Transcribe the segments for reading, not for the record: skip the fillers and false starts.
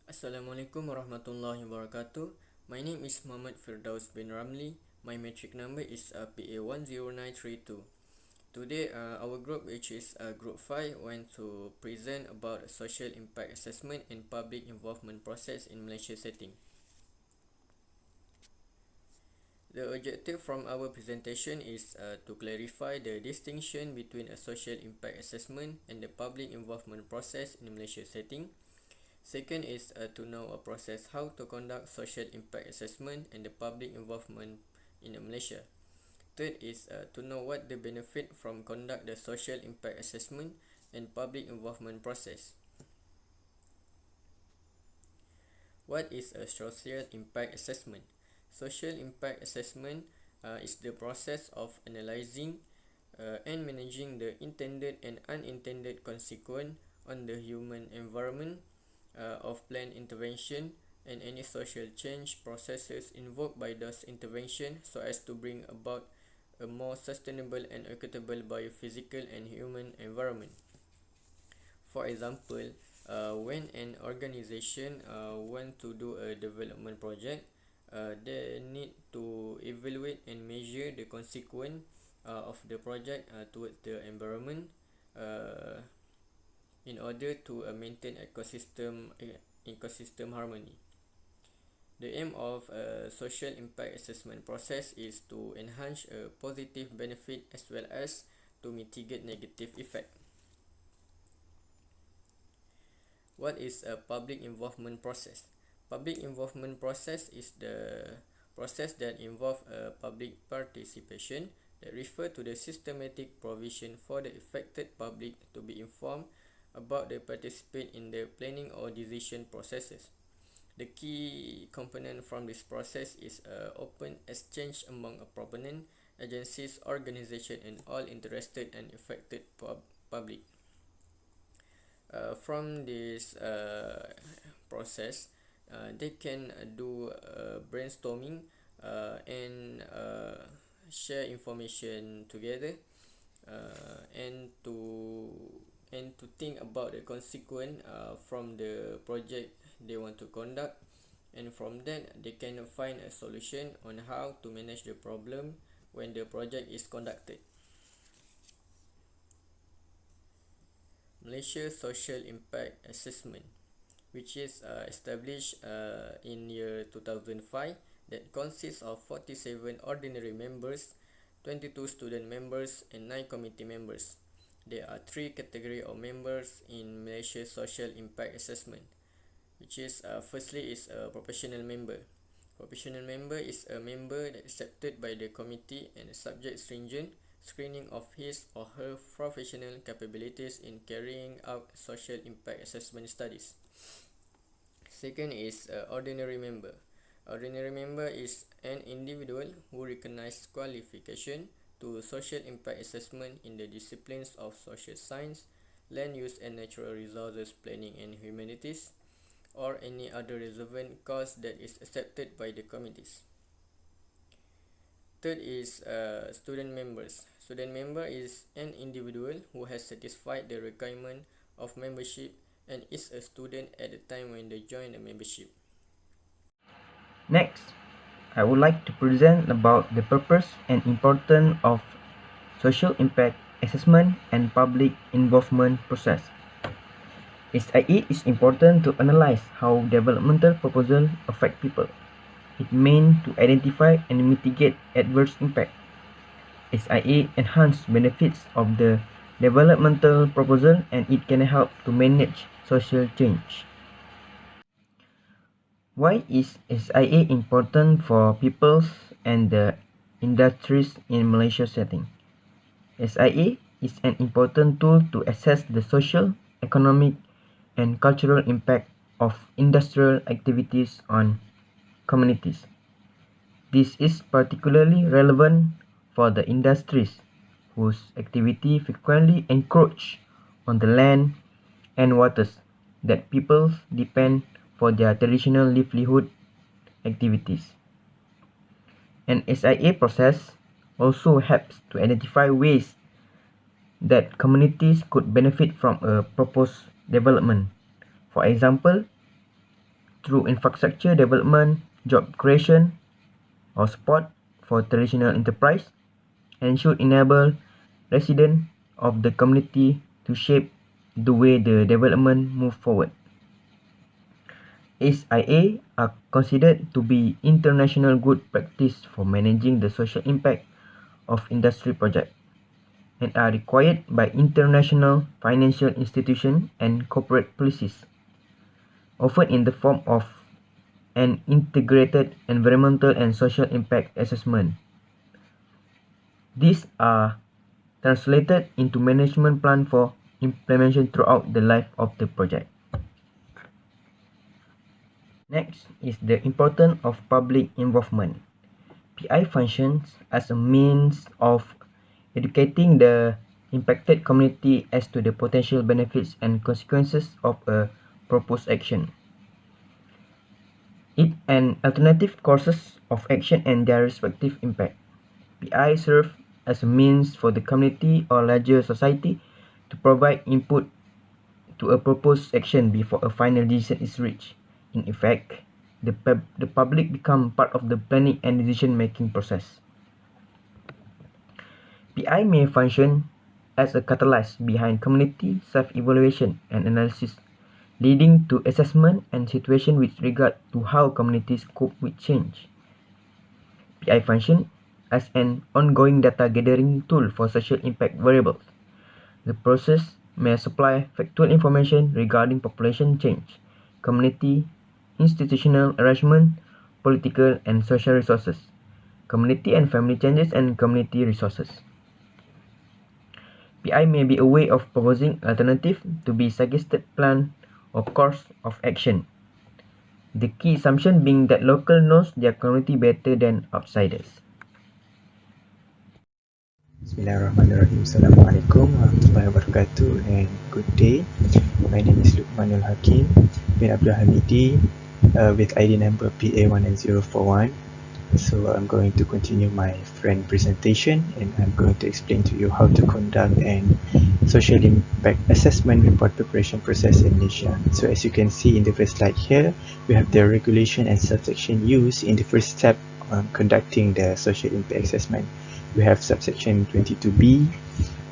Assalamualaikum warahmatullahi wabarakatuh. My name is Muhammad Firdaus bin Ramli. My metric number is PA10932. Today, our group, which is Group 5, went to present about social impact assessment and public involvement process in Malaysia setting. The objective from our presentation is to clarify the distinction between a social impact assessment and the public involvement process in Malaysia setting. Second is to know a process how to conduct social impact assessment and the public involvement in Malaysia. Third is to know what the benefit from conduct the social impact assessment and public involvement process. What is a social impact assessment? Social impact assessment is the process of analyzing and managing the intended and unintended consequence on the human environment of planned intervention and any social change processes invoked by those intervention so as to bring about a more sustainable and equitable biophysical and human environment. For example, when an organization want to do a development project, they need to evaluate and measure the consequence of the project towards the environment uh, in order to maintain ecosystem harmony. The aim of a social impact assessment process is to enhance a positive benefit as well as to mitigate negative effect. What is a public involvement process? Public involvement process is the process that involves public participation that refer to the systematic provision for the affected public to be informed about the participate in the planning or decision processes. The key component from this process is open exchange among a proponent, agencies, organization, and all interested and affected public. From this process, they can do brainstorming and share information together and to think about the consequence from the project they want to conduct, and from that they can find a solution on how to manage the problem when the project is conducted. Malaysia Social Impact Assessment, which is established in year 2005, that consists of 47 ordinary members, 22 student members, and 9 committee members. There are 3 categories of members in Malaysia Social Impact Assessment, which is firstly is a professional member. Professional member is a member that accepted by the committee and subject stringent screening of his or her professional capabilities in carrying out social impact assessment studies. Second is ordinary member. Ordinary member is an individual who recognizes qualification to social impact assessment in the disciplines of social science, land use and natural resources planning and humanities, or any other relevant course that is accepted by the committees. Third is student members. Student member is an individual who has satisfied the requirement of membership and is a student at the time when they join the membership. Next, I would like to present about the purpose and importance of social impact assessment and public involvement process. SIA is important to analyze how developmental proposals affect people. It means to identify and mitigate adverse impact. SIA enhance benefits of the developmental proposal and it can help to manage social change. Why is SIA important for peoples and the industries in Malaysia setting? SIA is an important tool to assess the social, economic, and cultural impact of industrial activities on communities. This is particularly relevant for the industries whose activity frequently encroach on the land and waters that people depend for their traditional livelihood activities. An SIA process also helps to identify ways that communities could benefit from a proposed development. For example, through infrastructure development, job creation, or support for traditional enterprise, and should enable residents of the community to shape the way the development move forward. SIA are considered to be international good practice for managing the social impact of industry projects and are required by international financial institutions and corporate policies, often in the form of an integrated environmental and social impact assessment. These are translated into management plan for implementation throughout the life of the project. Next is the importance of public involvement. PI functions as a means of educating the impacted community as to the potential benefits and consequences of a proposed action. It and alternative courses of action and their respective impact. PI serve as a means for the community or larger society to provide input to a proposed action before a final decision is reached. In effect, the public become part of the planning and decision-making process. PI may function as a catalyst behind community self-evaluation and analysis, leading to assessment and situation with regard to how communities cope with change. PI function as an ongoing data gathering tool for social impact variables. The process may supply factual information regarding population change, community, institutional arrangement, political and social resources, community and family changes, and community resources. PI may be a way of proposing alternative to be suggested plan or course of action. The key assumption being that local knows their community better than outsiders. Bismillahirrahmanirrahim. Assalamualaikum warahmatullahi wabarakatuh and good day. My name is Luqmanul Hakim bin Abdul Hamidi with ID number PA19041. So I'm going to continue my friend presentation and I'm going to explain to you how to conduct an social impact assessment report preparation process in Malaysia. So as you can see in the first slide here, we have the regulation and subsection used in the first step on conducting the social impact assessment. We have subsection 22B,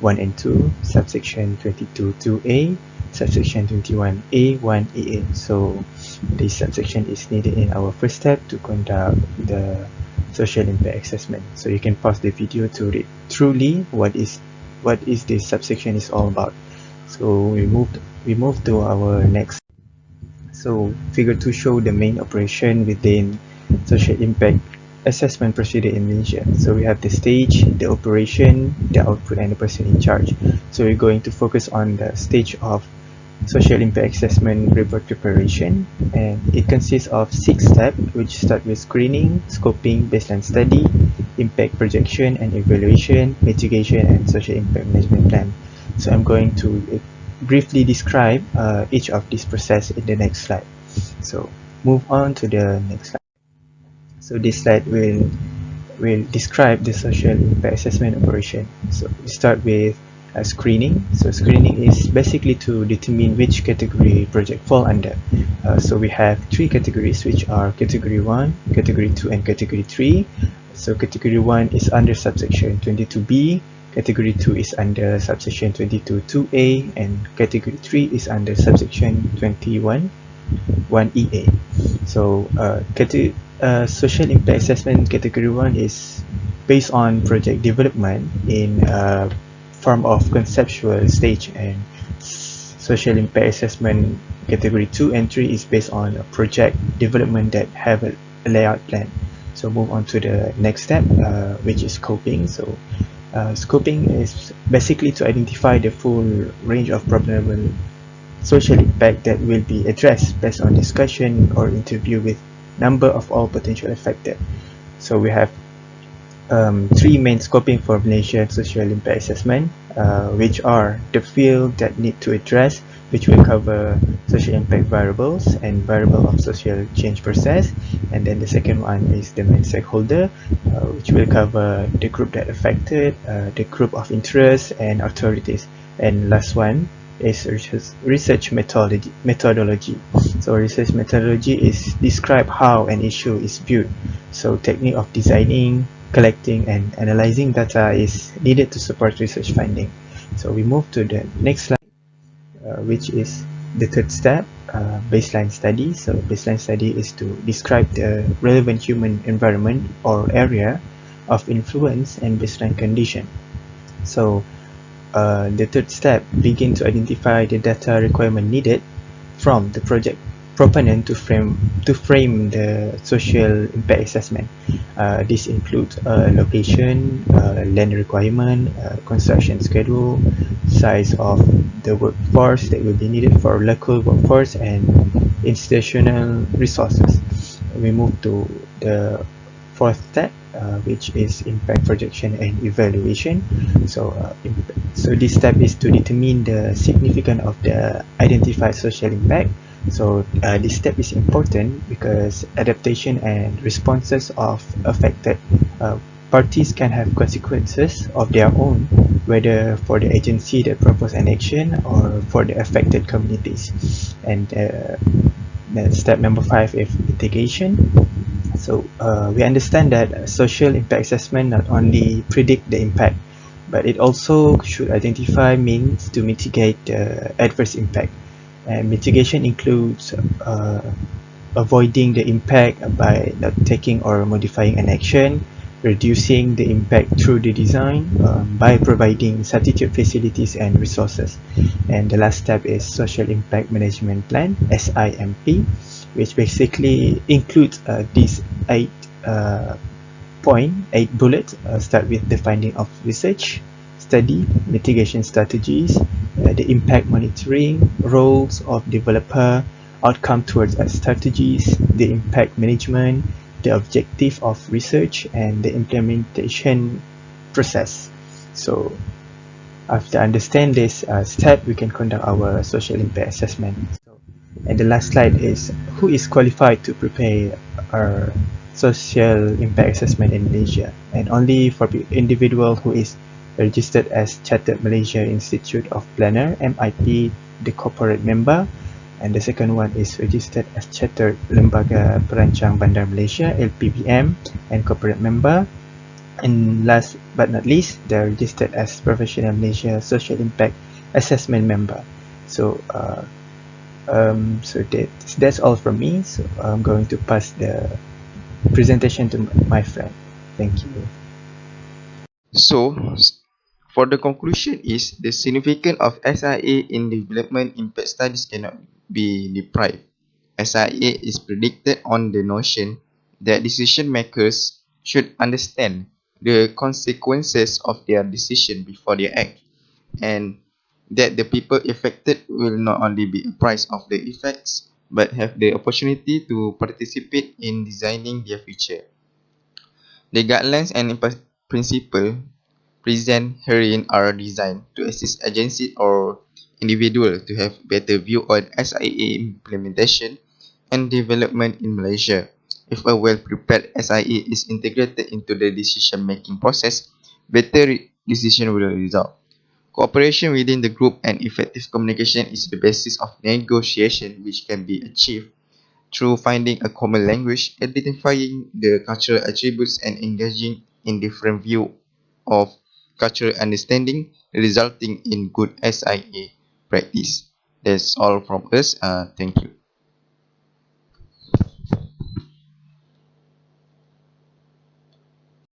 1 and 2, subsection 22, 2A, subsection 21A, 1AA. So this subsection is needed in our first step to conduct the social impact assessment. So you can pause the video to read truly what is this subsection is all about. So we move to our next. So figure 2 show the main operation within social impact assessment procedure in Malaysia. So we have the stage, the operation, the output, and the person in charge. So we're going to focus on the stage of social impact assessment report preparation, and it consists of 6 steps, which start with screening, scoping, baseline study, impact projection and evaluation, mitigation, and social impact management plan. So I'm going to briefly describe each of these process in the next slide. So move on to the next slide. So this slide will describe the social impact assessment operation. So we start with screening. So screening is basically to determine which category project fall under. So we have 3 categories, which are category 1, category 2, and category 3. So category 1 is under subsection 22B, category 2 is under subsection 22(2)A, and category 3 is under subsection 21(1)EA. So social impact assessment category 1 is based on project development in form of conceptual stage, and social impact assessment category 2 and 3 is based on a project development that have a layout plan. So move on to the next step, which is scoping. So scoping is basically to identify the full range of probable social impact that will be addressed based on discussion or interview with number of all potential affected. So we have 3 main scoping for Malaysian social impact assessment, which are the field that need to address, which will cover social impact variables and variable of social change process, and then the second one is the main stakeholder, which will cover the group that affected, the group of interest and authorities, and last one is research methodology. So research methodology is describe how an issue is viewed. So technique of designing, collecting and analyzing data is needed to support research finding. So we move to the next slide, which is the third step, baseline study. So baseline study is to describe the relevant human environment or area of influence and baseline condition. So the third step begin to identify the data requirement needed from the project proponent to frame the social impact assessment. This includes location, land requirement, construction schedule, size of the workforce that will be needed for local workforce, and institutional resources. We move to the fourth step, which is impact projection and evaluation. So this step is to determine the significance of the identified social impact. So this step is important because adaptation and responses of affected parties can have consequences of their own, whether for the agency that propose an action or for the affected communities. And step number 5 is mitigation. So we understand that social impact assessment not only predict the impact, but it also should identify means to mitigate the adverse impact. And mitigation includes avoiding the impact by not taking or modifying an action, reducing the impact through the design by providing substitute facilities and resources. And the last step is social impact management plan, SIMP, which basically includes these 8 bullets. Start with the finding of research, study, mitigation strategies, the impact monitoring, roles of developer, outcome towards strategies, the impact management, the objective of research, and the implementation process. So after understand this step, we can conduct our social impact assessment. And the last slide is who is qualified to prepare our social impact assessment in Malaysia, and only for individual who is registered as Chartered Malaysia Institute of Planner, MIP, the corporate member, and the second one is registered as Chartered Lembaga Perancang Bandar Malaysia, LPBM, and corporate member. And last but not least, they're registered as Professional Malaysia Social Impact Assessment member. So that's all from me. So I'm going to pass the presentation to my friend. Thank you. So, for the conclusion is the significance of SIA in development impact studies cannot be deprived. SIA is predicted on the notion that decision makers should understand the consequences of their decision before they act, and that the people affected will not only be apprised of the effects but have the opportunity to participate in designing their future. The guidelines and principles present herein are designed to assist agency or individual to have better view on SIA implementation and development in Malaysia. If a well-prepared SIA is integrated into the decision-making process, better decision will result. Cooperation within the group and effective communication is the basis of negotiation, which can be achieved through finding a common language, identifying the cultural attributes, and engaging in different view of cultural understanding, resulting in good SIA practice. That's all from us. Thank you.